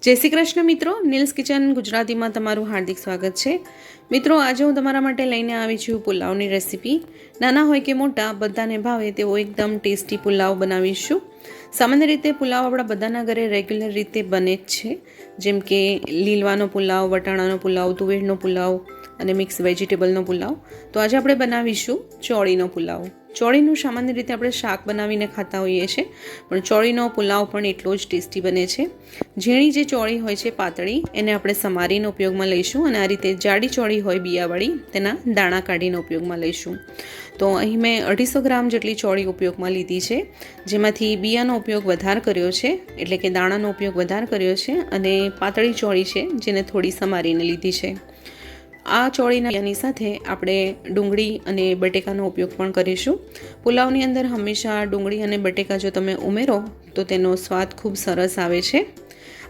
જય શ્રી કૃષ્ણ મિત્રો, Niels kitchen ગુજરાતીમાં તમારું હાર્દિક સ્વાગત છે। મિત્રો, આજે હું તમારા માટે લઈને આવી છું પુલાવની રેસીપી। નાના હોય કે મોટા બધાને ભાવે તેવો એકદમ ટેસ્ટી પુલાવ બનાવીશું। સામાન્ય રીતે પુલાવ આપણા બધાના ઘરે રેગ્યુલર રીતે બને જ છે, જેમ કે લીલવાનો પુલાવ, વટાણાનો પુલાવ, તુવેરનો પુલાવ અને મિક્સ વેજીટેબલનો પુલાવ। તો આજે આપણે બનાવીશું ચોળીનો પુલાવ। ચોળીનું સામાન્ય રીતે આપણે શાક બનાવીને ખાતા હોઈએ છીએ, પણ ચોળીનો પુલાવ પણ એટલો જ ટેસ્ટી બને છે। ઝીણી જે ચોળી હોય છે પાતળી, એને આપણે સમારીને ઉપયોગમાં લઈશું, અને આ રીતે જાડી ચોળી હોય બિયાવાળી તેના દાણા કાઢીને ઉપયોગમાં લઈશું। તો અહીં મેં 250 ગ્રામ જેટલી ચોળી ઉપયોગમાં લીધી છે, જેમાંથી બિયાનો ઉપયોગ વધારે કર્યો છે, એટલે કે દાણાનો ઉપયોગ વધારે કર્યો છે, અને પાતળી ચોળી છે જેને થોડી સમારીને લીધી છે। આ ચોળીના બિયાની સાથે આપણે ડુંગળી અને બટેકાનો ઉપયોગ પણ કરીશું। પુલાવની અંદર હંમેશા ડુંગળી અને બટેકા જો તમે ઉમેરો તો તેનો સ્વાદ ખૂબ સરસ આવે છે।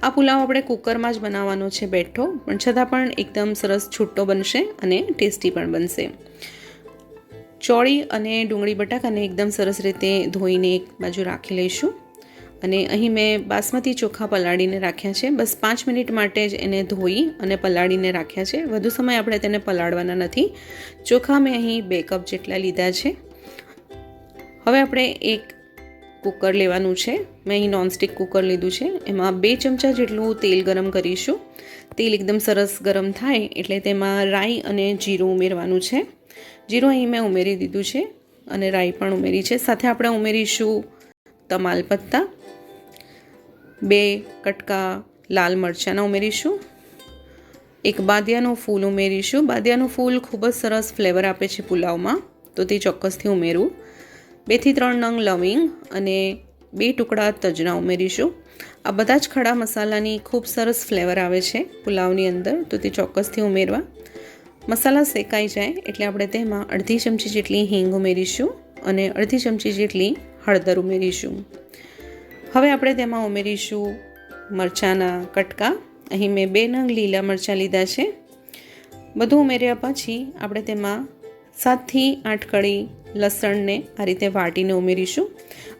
આ પુલાવ આપણે કુકરમાં જ બનાવવાનો છે બેઠો, પણ છતાં પણ એકદમ સરસ છૂટો બનશે અને ટેસ્ટી પણ બનશે। ચોળી અને ડુંગળી બટાકાને એકદમ સરસ રીતે ધોઈને એક બાજુ રાખી લઈશું, અને અહીં મેં બાસમતી ચોખા પલાળીને રાખ્યા છે। બસ 5 મિનિટ માટે જ એને ધોઈ અને પલાળીને રાખ્યા છે, વધુ સમય આપણે તેને પલાળવાના નથી। ચોખા મેં અહીં 2 કપ જેટલા લીધા છે। હવે આપણે એક કુકર લેવાનું છે। મેં અહીં નોનસ્ટિક કુકર લીધું છે, એમાં 2 ચમચા જેટલું તેલ ગરમ કરીશું। તેલ એકદમ સરસ ગરમ થાય એટલે તેમાં રાઈ અને જીરું ઉમેરવાનું છે। જીરું અહીં મેં ઉમેરી દીધું છે, અને રાઈ પણ ઉમેરી છે। સાથે આપણે ઉમેરીશું તમાલપત્તા, 2 કટકા લાલ મરચાંના ઉમેરીશું, 1 બાદિયાનું ફૂલ ઉમેરીશું। બાદિયાનું ફૂલ ખૂબ જ સરસ ફ્લેવર આપે છે પુલાવમાં, તો તે ચોક્કસથી ઉમેરવું। 2 થી 3 નંગ લવિંગ અને 2 ટુકડા તજના ઉમેરીશું। આ બધા જ ખડા મસાલાની ખૂબ સરસ ફ્લેવર આવે છે પુલાવની અંદર, તો તે ચોક્કસથી ઉમેરવા। મસાલા શેકાઈ જાય એટલે આપણે તેમાં અડધી ચમચી જેટલી હિંગ ઉમેરીશું, અને અડધી ચમચી જેટલી હળદર ઉમેરીશું। હવે આપણે તેમાં ઉમેરીશું મરચાંના કટકા। અહીં મેં 2 નંગ લીલા મરચાં લીધા છે। બધું ઉમેર્યા પછી આપણે તેમાં 7 થી 8 કળી લસણને આ રીતે વાટીને ઉમેરીશું।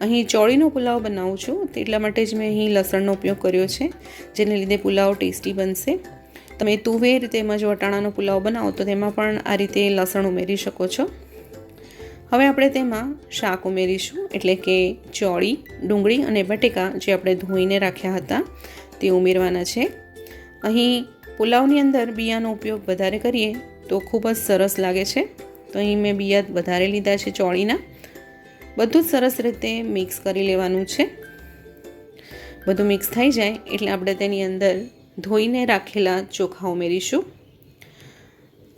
અહીં ચોળીનો પુલાવ બનાવું છું, એટલા માટે જ મેં અહીં લસણનો ઉપયોગ કર્યો છે, જેને લીધે પુલાવ ટેસ્ટી બનશે। તમે તુવેર તેમજ વટાણાનો પુલાવ બનાવો તો તેમાં પણ આ રીતે લસણ ઉમેરી શકો છો। હવે આપણે તેમાં શાક ઉમેરીશું, એટલે કે ચોળી, ડુંગળી અને બટેકા જે આપણે ધોઈને રાખ્યા હતા તે ઉમેરવાના છે। અહીં પુલાવની અંદર બિયાનો ઉપયોગ વધારે કરીએ તો ખૂબ જ સરસ લાગે છે, તો અહીં મેં બિયા વધારે લીધા છે ચોળીના। બધું જ સરસ રીતે મિક્સ કરી લેવાનું છે। બધું મિક્સ થઈ જાય એટલે આપણે તેની અંદર ધોઈને રાખેલા ચોખા ઉમેરીશું।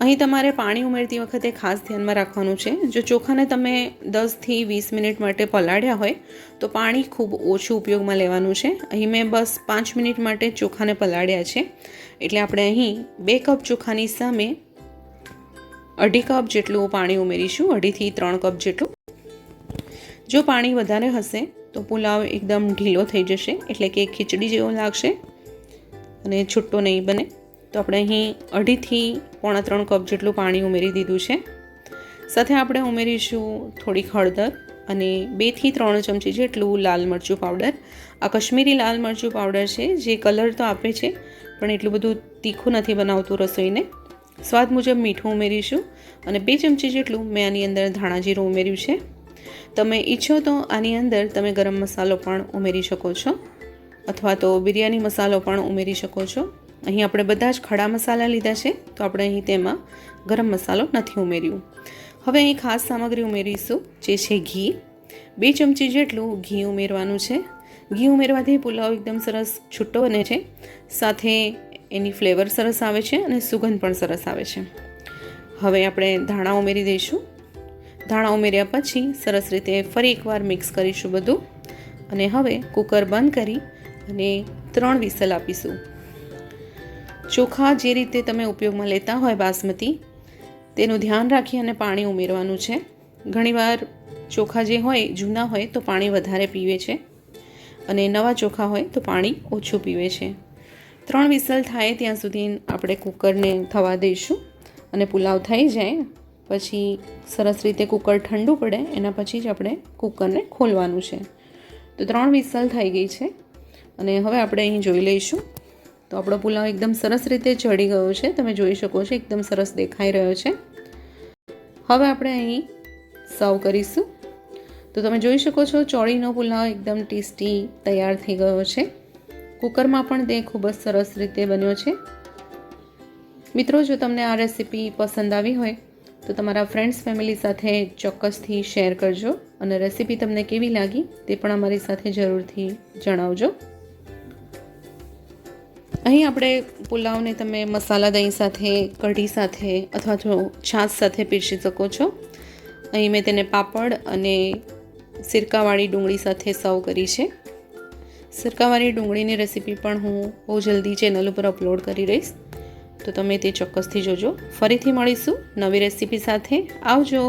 અહીં તમારે પાણી ઉમેરતી વખતે ખાસ ધ્યાનમાં રાખવાનું છે, જો ચોખાને તમે 10 થી 20 મિનિટ માટે પલાળ્યા હોય તો પાણી ખૂબ ઓછું ઉપયોગમાં લેવાનું છે। અહીં મેં બસ 5 મિનિટ માટે ચોખાને પલાળ્યા છે, એટલે આપણે અહીં 2 કપ ચોખાની સામે 2.5 કપ જેટલું પાણી ઉમેરીશું, 2.5 થી 3 કપ જેટલું। જો પાણી વધારે હશે તો પુલાવ એકદમ ઢીલો થઈ જશે, એટલે કે ખીચડી જેવો લાગશે અને છૂટો નહીં બને। તો આપણે અહીં 2.5 થી 3 કપ જેટલું પાણી ઉમેરી દીધું છે। સાથે આપણે ઉમેરીશું થોડીક હળદર અને 2 થી 3 ચમચી જેટલું લાલ મરચું પાવડર। આ કશ્મીરી લાલ મરચું પાવડર છે, જે કલર તો આપે છે પણ એટલું બધું તીખું નથી બનાવતું રસોઈને। સ્વાદ મુજબ મીઠું ઉમેરીશું, અને 2 ચમચી જેટલું મેં આની અંદર ધાણા જીરું ઉમેર્યું છે। તમે ઈચ્છો તો આની અંદર તમે ગરમ મસાલો પણ ઉમેરી શકો છો, અથવા તો બિરયાની મસાલો પણ ઉમેરી શકો છો। અહીં આપણે બધા જ ખડા મસાલા લીધા છે, તો આપણે અહીં તેમાં ગરમ મસાલો નથી ઉમેર્યું। હવે અહીં ખાસ સામગ્રી ઉમેરીશું, જે છે ઘી। 2 ચમચી જેટલું ઘી ઉમેરવાનું છે। ઘી ઉમેરવાથી પુલાવ એકદમ સરસ છૂટો બને છે, સાથે એની ફ્લેવર સરસ આવે છે અને સુગંધ પણ સરસ આવે છે। હવે આપણે ધાણા ઉમેરી દઈશું। ધાણા ઉમેર્યા પછી સરસ રીતે ફરી એકવાર મિક્સ કરીશું બધું, અને હવે કુકર બંધ કરી અને 3 વિસલ આપીશું। ચોખા જે રીતે તમે ઉપયોગમાં લેતા હોય બાસમતી, તેનું ધ્યાન રાખી અને પાણી ઉમેરવાનું છે। ઘણીવાર ચોખા જે હોય જૂના હોય તો પાણી વધારે પીવે છે, અને નવા ચોખા હોય તો પાણી ઓછું પીવે છે। 3 વિસલ થાય ત્યાં સુધી આપણે કુકરને થવા દઈશું, અને પુલાવ થઈ જાય પછી સરસ રીતે કુકર ઠંડુ પડે એના પછી જ આપણે કુકરને ખોલવાનું છે। તો 3 વિસલ થઈ ગઈ છે, અને હવે આપણે અહીં જોઈ લઈશું તો આપણો પુલાવ એકદમ સરસ રીતે ચડી ગયો છે, તમે જોઈ શકો છો એકદમ સરસ દેખાઈ રહ્યો છે। હવે આપણે અહીં સર્વ કરીશું। તો તમે જોઈ શકો છો ચોળીનો પુલાવ એકદમ ટેસ્ટી તૈયાર થઈ ગયો છે। કુકરમાં પણ તે ખૂબ જ સરસ રીતે બન્યો છે। મિત્રો, જો તમને આ રેસીપી પસંદ આવી હોય તો તમારા ફ્રેન્ડ્સ ફેમિલી સાથે ચોક્કસથી શેર કરજો અને રેસીપી તમને કેવી લાગી તે પણ અમારી સાથે જરૂરથી જણાવજો। અહીં આપણે પુલાવને તમે મસાલા દહીં સાથે, કઢી સાથે અથવા તો છાશ સાથે પીરસી શકો છો। અહીં મેં તેને પાપડ અને સિરકાવાળી ડુંગળી સાથે સર્વ કરી છે। સિરકાવાળી ડુંગળીની રેસીપી પણ હું બહુ જલ્દી ચેનલ ઉપર અપલોડ કરી રહીશ, તો તમે તે ચોક્કસથી જોજો। ફરીથી મળીશું નવી રેસીપી સાથે। આવજો।